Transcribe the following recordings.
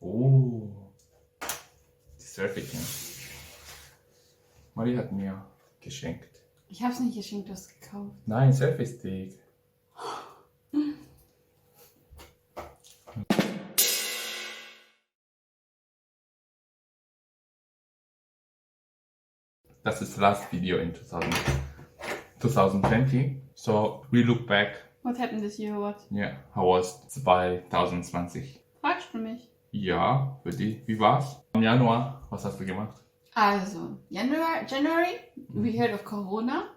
Oh, die Surfing. Marie hat mir geschenkt. Ich hab's nicht geschenkt, du hast gekauft. Nein, Selfie-Stick. Das ist last video in 2020. So we look back. What happened this year, what? Yeah, how was 2020? Fragst du mich? Ja, für dich. Wie war's? Im Januar, was hast du gemacht? Also, January, we heard of Corona.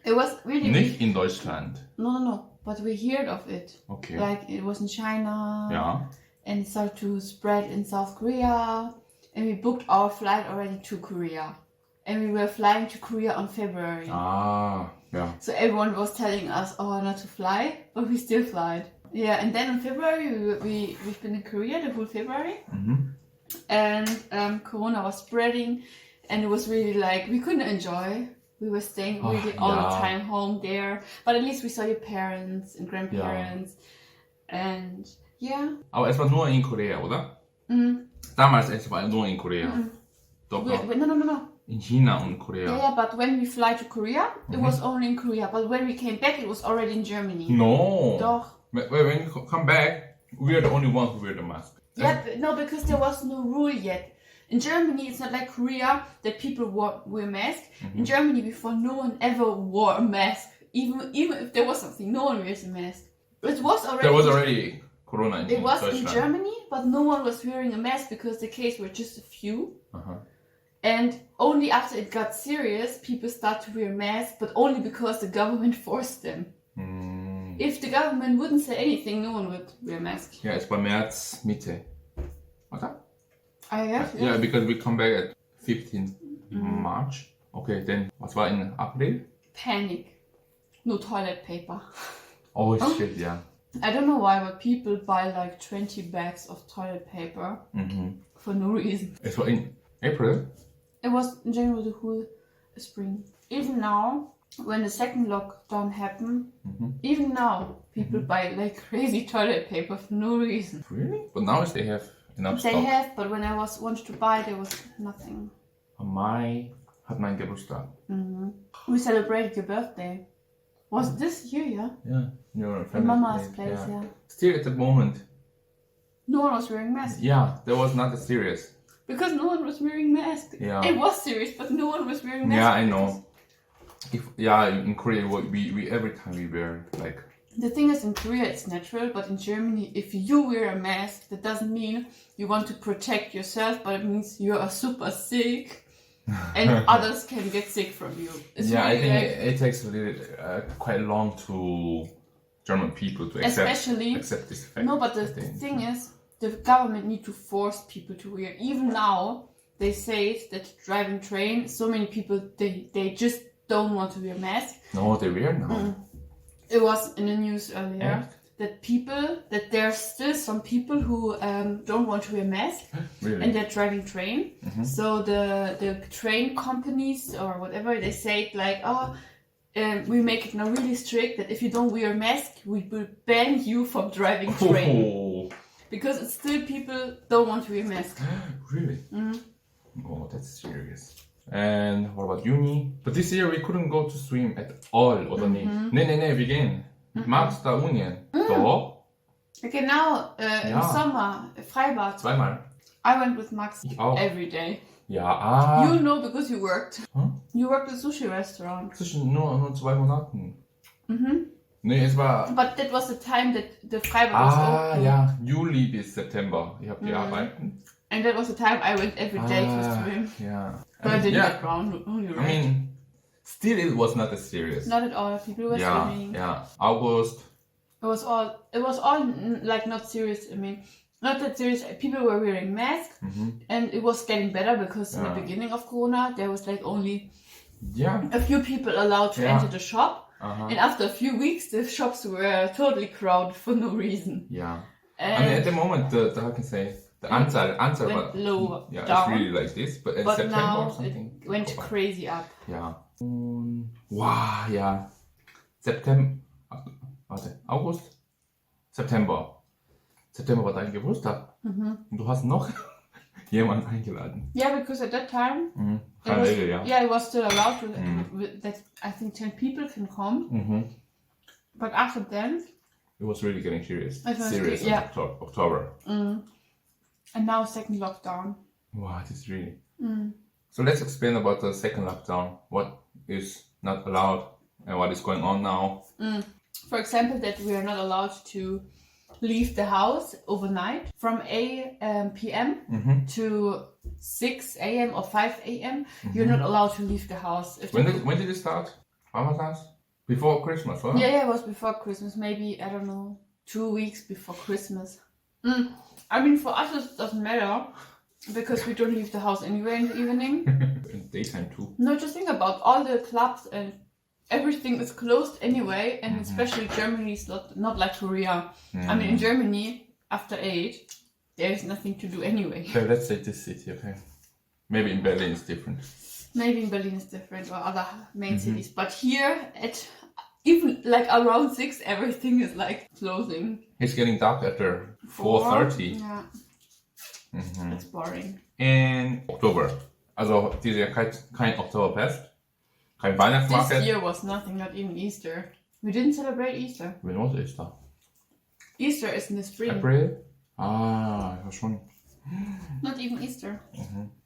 It was really... Nicht in Deutschland. No, but we heard of it. Okay. Like, it was in China. Ja. And it started to spread in South Korea. And we booked our flight already to Korea. And we were flying to Korea on February. Ah, ja. So everyone was telling us, oh, not to fly, but we still flied. Yeah, and then in February, we've been in Korea the whole February. Mhm. And Corona was spreading. And it was really like, we couldn't enjoy. We were staying really all the time home there. But at least we saw your parents and grandparents. And yeah. Aber es war nur in Korea, oder? Mm. Damals es war nur in Korea. Doch, doch. No. In China und Korea. Yeah, but when we fly to Korea, it was only in Korea. But when we came back, it was already in Germany. No. Doch. When you come back, we are the only ones who wear the mask. Yeah, no, because there was no rule yet. In Germany, it's not like Korea that people wear masks. In Germany, before, no one ever wore a mask. Even if there was something, no one wears a mask. It was already. There was already Corona in It was Deutschland. in Germany, but no one was wearing a mask because the cases were just a few. Aha. And only after it got serious, people start to wear masks, but only because the government forced them. If the government wouldn't say anything, no one would wear a mask. Ja, es war März, Mitte. Oder? I guess, Yeah, because we come back at 15 March. Okay, then was war in April? Panic. No toilet paper. Oh shit, ja. I don't know why, but people buy like 20 bags of toilet paper for no reason. Es war in April? It was in general the whole spring. Even now, when the second lockdown happened, even now, people buy like crazy toilet paper for no reason. Really? But now they have enough They stock. have, but when I wanted to buy, there was nothing. Mai hat mein Geburtstag. We celebrated your birthday. Was this year, yeah? Yeah. Your In family Mama's place, yeah. Still at the moment. No one was wearing masks. Yeah, that was not as serious. Because no one was wearing masks. Yeah. It was serious, but no one was wearing masks. Yeah, I know. In Korea, we every time we wear like. The thing is, in Korea it's natural, but in Germany, if you wear a mask, that doesn't mean you want to protect yourself, but it means you are super sick, and others can get sick from you. It's I really think like, it takes really, quite long to German people to accept this fact. No, but the thing is, the government need to force people to wear. Even now, they say that driving train, so many people they just don't want to wear masks. No, they wear now. It was in the news earlier that there's still some people who don't want to wear masks Really? and they're driving train. So the train companies or whatever, they say like, we make it now really strict that if you don't wear a mask, we will ban you from driving train. Because it's still people don't want to wear masks. Really? Oh, that's serious. And what about uni? But this year we couldn't go to swim at all, oder nicht? Nee, wir gehen. Magst da Unien? Doch? Genau, im Sommer, Freibad. Zweimal. I went with Max Ich auch. every day. Ja, You know because you worked. Huh? You worked at a sushi restaurant. Zwischen nur 2 Monaten. Nee, es war... But that was the time that the Freibad was open. Ja, Juli bis September. Ich habe gearbeitet. And that was the time I went every day to swim. Yeah. But I didn't get drowned, only I right. mean, still it was not as serious. Not at all. People were swimming. Yeah. August. It was all like not serious. I mean, not that serious. People were wearing masks, and it was getting better because in the beginning of Corona there was like only a few people allowed to enter the shop, and after a few weeks the shops were totally crowded for no reason. Yeah. And I mean, at the moment, the how can I say, the Anzahl went low yeah, down. it's really like this, but in But September now or something. it went crazy up. Ja. Wow, ja. September. Warte, August? September. September war dein Geburtstag. Und du hast noch jemanden eingeladen. Yeah, because at that time, it was still allowed to, that I think 10 people can come. But after then, it was really getting serious. It was Serious in October. And now second lockdown. Wow, this is really. So let's explain about the second lockdown. What is not allowed and what is going on now. For example, that we are not allowed to leave the house overnight from 8 p.m. to 6 a.m. or 5 a.m. You're not allowed to leave the house. When did it start? Ramadan? Before Christmas, huh? Yeah, it was before Christmas. Maybe, I don't know, 2 weeks before Christmas. I mean, for us it doesn't matter because we don't leave the house anyway in the evening. In daytime too. No, just think about all the clubs and everything is closed anyway, and especially Germany is not like Korea. I mean, in Germany, after 8, there is nothing to do anyway. Okay, let's say this city, okay? Maybe in Berlin it's different. Maybe in Berlin is different or other main cities, but here at even like around 6, everything is like closing. It's getting dark after 4:30. Yeah. It's boring. In Oktober. Also dieses Jahr kein Oktoberfest. Kein Weihnachtsmarkt. This year was nothing, not even Easter. We didn't celebrate Easter. When was Easter? Easter is in the spring. April? Ah, ja schon. Not even Easter.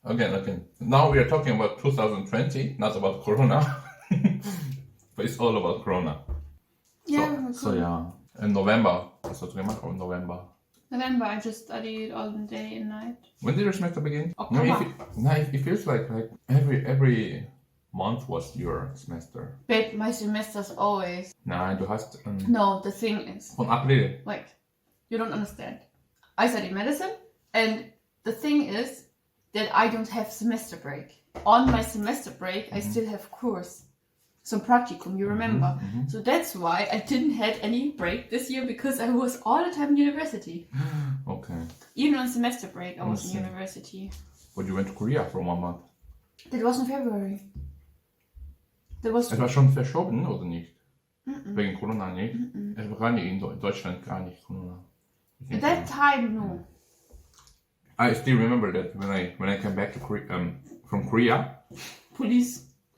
Again. Now we are talking about 2020, not about Corona. But it's all about Corona. Yeah, so yeah. In November. Was hast du gemacht? Oh, November. November, I just studied all the day and night. When did your semester begin? October. It feels like every month was your semester. But my semesters always. Nein, du hast... No, the thing is... Von April. Wait, you don't understand. I study medicine, and the thing is that I don't have semester break. On my semester break, I still have course. Some practicum, you remember. So that's why I didn't have any break this year, because I was all the time in university. Okay. Even on semester break, I was in university. But you went to Korea for 1 month. That was in February. That was... Es war schon verschoben, oder nicht? Wegen Corona nicht? Es war gar nicht in Deutschland, gar nicht Corona. At that time, no. I still remember that when I came back to Korea, from Korea,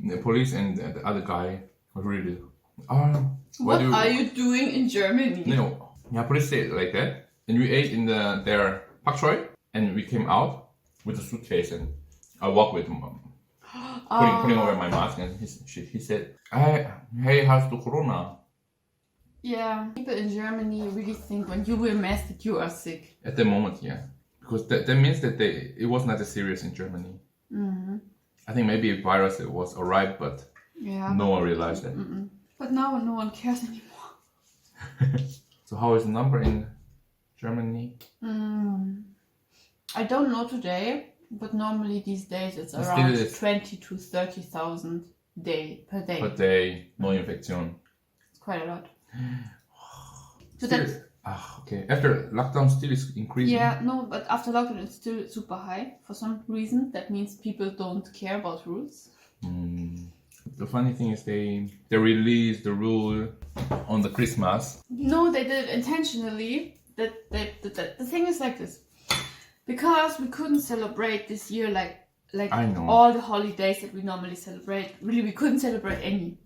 the police and the other guy was really, what are you doing in Germany? No, yeah, police said like that, and we ate in their pak choi, and we came out with a suitcase, and I walked with him, putting over my mask, and he said, hey, how's the Corona? Yeah, people in Germany really think when you wear a mask that you are sick. At the moment, yeah. Because that means that it was not as serious in Germany. I think maybe a virus it was alright, but no one realized that. But now no one cares anymore. So how is the number in Germany? I don't know today, but normally these days it's around 20 to 30,000 per day. Per day, no infection. It's quite a lot. So okay. After lockdown still is increasing. Yeah, no, but after lockdown it's still super high for some reason. That means people don't care about rules. The funny thing is they released the rule on the Christmas. No, they did it intentionally. The thing is like this. Because we couldn't celebrate this year like all the holidays that we normally celebrate. Really, we couldn't celebrate any.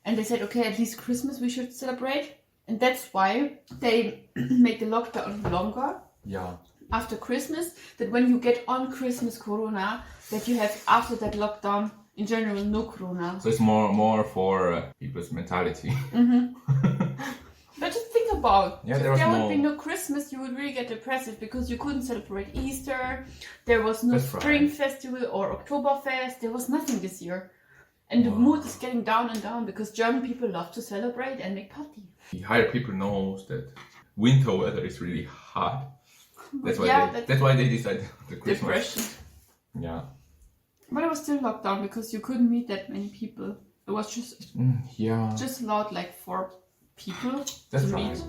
And they said, okay, at least Christmas we should celebrate. And that's why they made the lockdown longer. Yeah. After Christmas, that when you get on Christmas Corona, that you have after that lockdown in general no Corona. So it's more for people's mentality. But just think about, if there would be no Christmas, you would really get depressed because you couldn't celebrate Easter. There was no Spring Festival or Oktoberfest. There was nothing this year. And the mood is getting down and down because German people love to celebrate and make party. The higher people know that winter weather is really hot. That's why they decided the Christmas. Depression. Yeah. But it was still locked down because you couldn't meet that many people. It was just allowed like 4 people to meet.